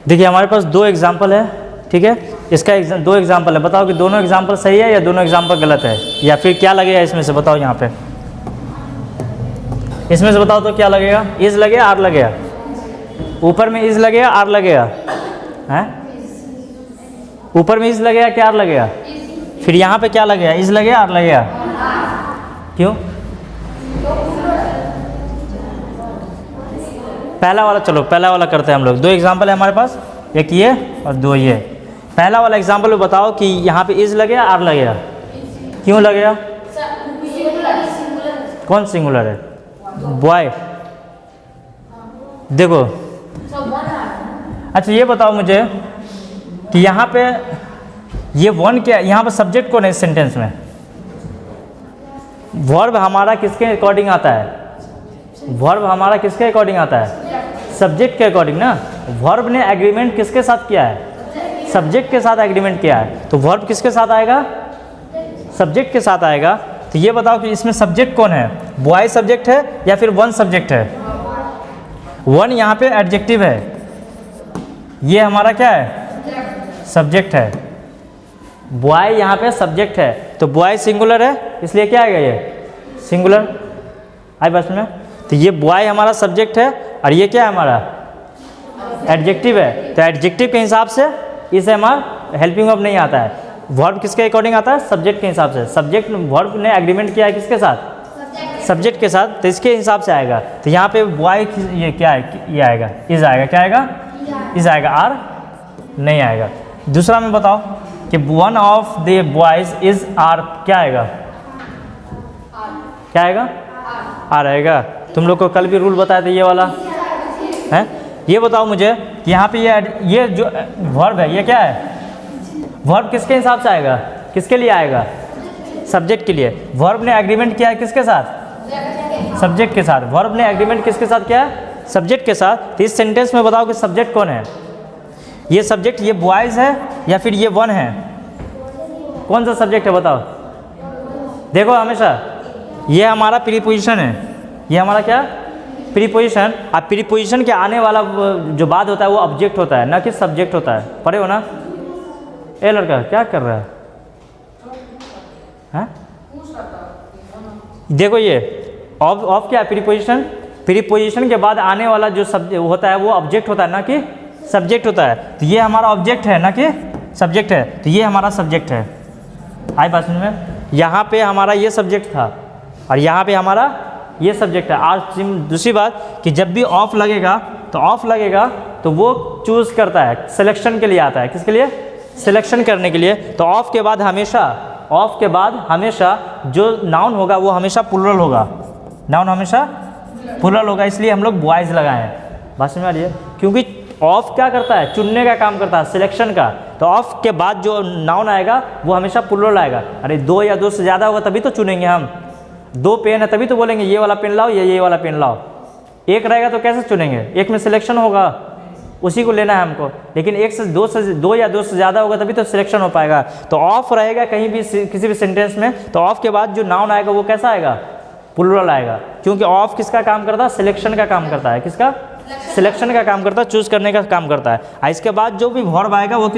देखिए हमारे पास दो एग्जाम्पल है, ठीक है, इसका दो एग्जाम्पल है, बताओ कि दोनों एग्जाम्पल सही है या दोनों एग्जाम्पल गलत है, या फिर क्या लगेगा इसमें से, बताओ यहाँ पे इसमें से बताओ तो क्या लगेगा, इज लगेगा आर लगेगा, ऊपर में इज लगेगा आर लगेगा, हैं ऊपर में इज लगेगा क्या आर लगेगा, फिर यहाँ पे क्या लगेगा, इज लगेगा आर लगेगा, क्यों? पहला वाला, चलो पहला वाला करते हैं हम लोग। दो एग्जाम्पल है हमारे पास, एक ये और दो ये। पहला वाला एग्जाम्पल में बताओ कि यहाँ पे इज लगेगा आर लगेगा, क्यों लगेगा? कौन सिंगुलर है? बॉय। देखो अच्छा ये बताओ मुझे कि यहाँ पे ये वन क्या, यहाँ पे सब्जेक्ट कौन है इस सेंटेंस में? वर्ब हमारा किसके अकॉर्डिंग आता है? वर्ब हमारा किसके अकॉर्डिंग आता है? सब्जेक्ट के अकॉर्डिंग ना। वर्ब ने एग्रीमेंट किसके साथ किया है? सब्जेक्ट के साथ एग्रीमेंट किया है, तो वर्ब किसके साथ आएगा? सब्जेक्ट के साथ आएगा। तो ये बताओ कि इसमें सब्जेक्ट कौन है? बॉय सब्जेक्ट है या फिर वन सब्जेक्ट है? वन यहाँ पे एडजेक्टिव है, ये हमारा क्या है? सब्जेक्ट है। बॉय यहाँ पे सब्जेक्ट है, तो बॉय सिंगुलर है, इसलिए क्या आएगा ये? सिंगुलर। आई बस में, तो ये बॉय हमारा सब्जेक्ट है और ये क्या है हमारा? एडजेक्टिव है। तो एडजेक्टिव के हिसाब से इस हमारा हेल्पिंग वर्ब नहीं आता है। वर्ब किसके अकॉर्डिंग आता है? सब्जेक्ट के हिसाब से। सब्जेक्ट वर्ब ने एग्रीमेंट किया है किसके साथ? सब्जेक्ट के साथ, तो इसके हिसाब से आएगा। तो यहाँ पे बॉय ये क्या है? ये आएगा, इज आएगा, क्या आएगा? इज आएगा, आर नहीं आएगा। दूसरा में बताओ कि one of the boys is R, क्या आएगा? क्या आएगा? आर आएगा। तुम लोग को कल भी रूल बताया था ये वाला है। ये बताओ मुझे कि यहाँ पे ये जो वर्ब है ये क्या है? वर्ब किसके हिसाब से आएगा? किसके लिए आएगा? सब्जेक्ट के लिए। वर्ब ने एग्रीमेंट किया है किसके साथ? सब्जेक्ट के साथ। वर्ब ने एग्रीमेंट किसके साथ किया है? सब्जेक्ट के साथ। तो इस सेंटेंस में बताओ कि सब्जेक्ट कौन है? ये सब्जेक्ट ये बॉयज है या फिर ये वन है? कौन सा सब्जेक्ट है बताओ? देखो हमेशा ये हमारा प्रीपोजिशन है, ये हमारा क्या? प्रीपोजिशन। अब प्रीपोजिशन के आने वाला जो बाद होता है वो ऑब्जेक्ट होता है, ना कि सब्जेक्ट होता है। पढ़े हो ना? ए लड़का क्या कर रहा है? देखो ये ऑफ क्या है? प्रीपोजिशन। प्रीपोजिशन के बाद आने वाला जो सब्जेक्ट होता है वो ऑब्जेक्ट होता है, ना कि सब्जेक्ट होता है। तो ये हमारा ऑब्जेक्ट है, ना कि सब्जेक्ट है। तो ये हमारा सब्जेक्ट है। आई बात समझ में? यहाँ पे हमारा ये सब्जेक्ट था और यहाँ पे हमारा ये सब्जेक्ट है। आज दूसरी बात कि जब भी ऑफ लगेगा तो ऑफ लगेगा तो वो चूज़ करता है, सिलेक्शन के लिए आता है। किसके लिए? सिलेक्शन करने के लिए। तो ऑफ के बाद हमेशा जो नाउन होगा वो हमेशा प्लुरल होगा। नाउन हमेशा प्लुरल होगा, इसलिए हम लोग बॉयज़ लगाए हैं। बात समझ आ रही है? क्योंकि ऑफ क्या करता है? चुनने का काम करता है, सिलेक्शन का। तो ऑफ के बाद जो नाउन आएगा वो हमेशा प्लुरल आएगा। अरे दो या दो से ज़्यादा होगा तभी तो चुनेंगे हम। दो पेन है तभी तो बोलेंगे ये वाला पेन लाओ या ये वाला पेन लाओ। एक रहेगा तो कैसे चुनेंगे? एक में सिलेक्शन होगा, उसी को लेना है हमको। लेकिन दो या दो से ज़्यादा होगा तभी तो सिलेक्शन हो पाएगा। तो ऑफ रहेगा कहीं भी किसी भी सेंटेंस में, तो ऑफ के बाद जो नाउन आएगा वो कैसा आएगा? प्लुरल आएगा। क्योंकि ऑफ किसका काम करता है? सिलेक्शन का काम करता है। किसका? सिलेक्शन का काम करता है, चूज़ करने का काम करता है। इसके बाद जो भी वर्ब आएगा वो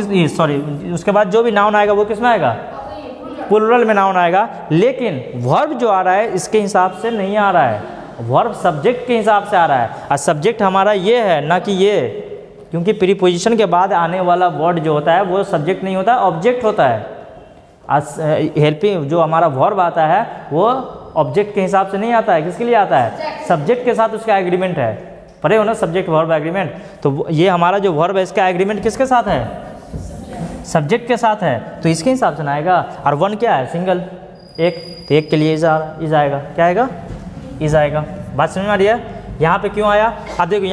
उसके बाद जो भी नाउन आएगा वो किस में आएगा? प्लुरल में नाउन आएगा। लेकिन वर्ब जो आ रहा है इसके हिसाब से नहीं आ रहा है, वर्ब सब्जेक्ट के हिसाब से आ रहा है। और सब्जेक्ट हमारा ये है, ना कि ये। क्योंकि प्रीपोजिशन के बाद आने वाला वर्ड जो होता है वो सब्जेक्ट नहीं होता, ऑब्जेक्ट होता है। हेल्पिंग जो हमारा वर्ब आता है वो ऑब्जेक्ट के हिसाब से नहीं आता है। किसके लिए आता है? सब्जेक्ट के साथ उसका एग्रीमेंट है। पढ़े हो ना सब्जेक्ट वर्ब एग्रीमेंट? तो ये हमारा जो वर्ब है इसका एग्रीमेंट किसके साथ है? सब्जेक्ट के साथ है, तो इसके हिसाब से ना आएगा। और वन क्या है? सिंगल, एक। तो एक के लिए इज आएगा। क्या आएगा? इज आएगा। बात समझ में आ रही है? यहाँ पे क्यों आया? अब देखो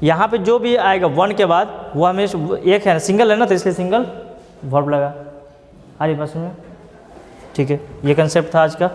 यहाँ पे जो भी आएगा वन के बाद वो हमेशा एक है, सिंगल है ना, तो इसलिए सिंगल वर्ब लगा। आ रही बात समझ में? ठीक है, ये कंसेप्ट था आज का।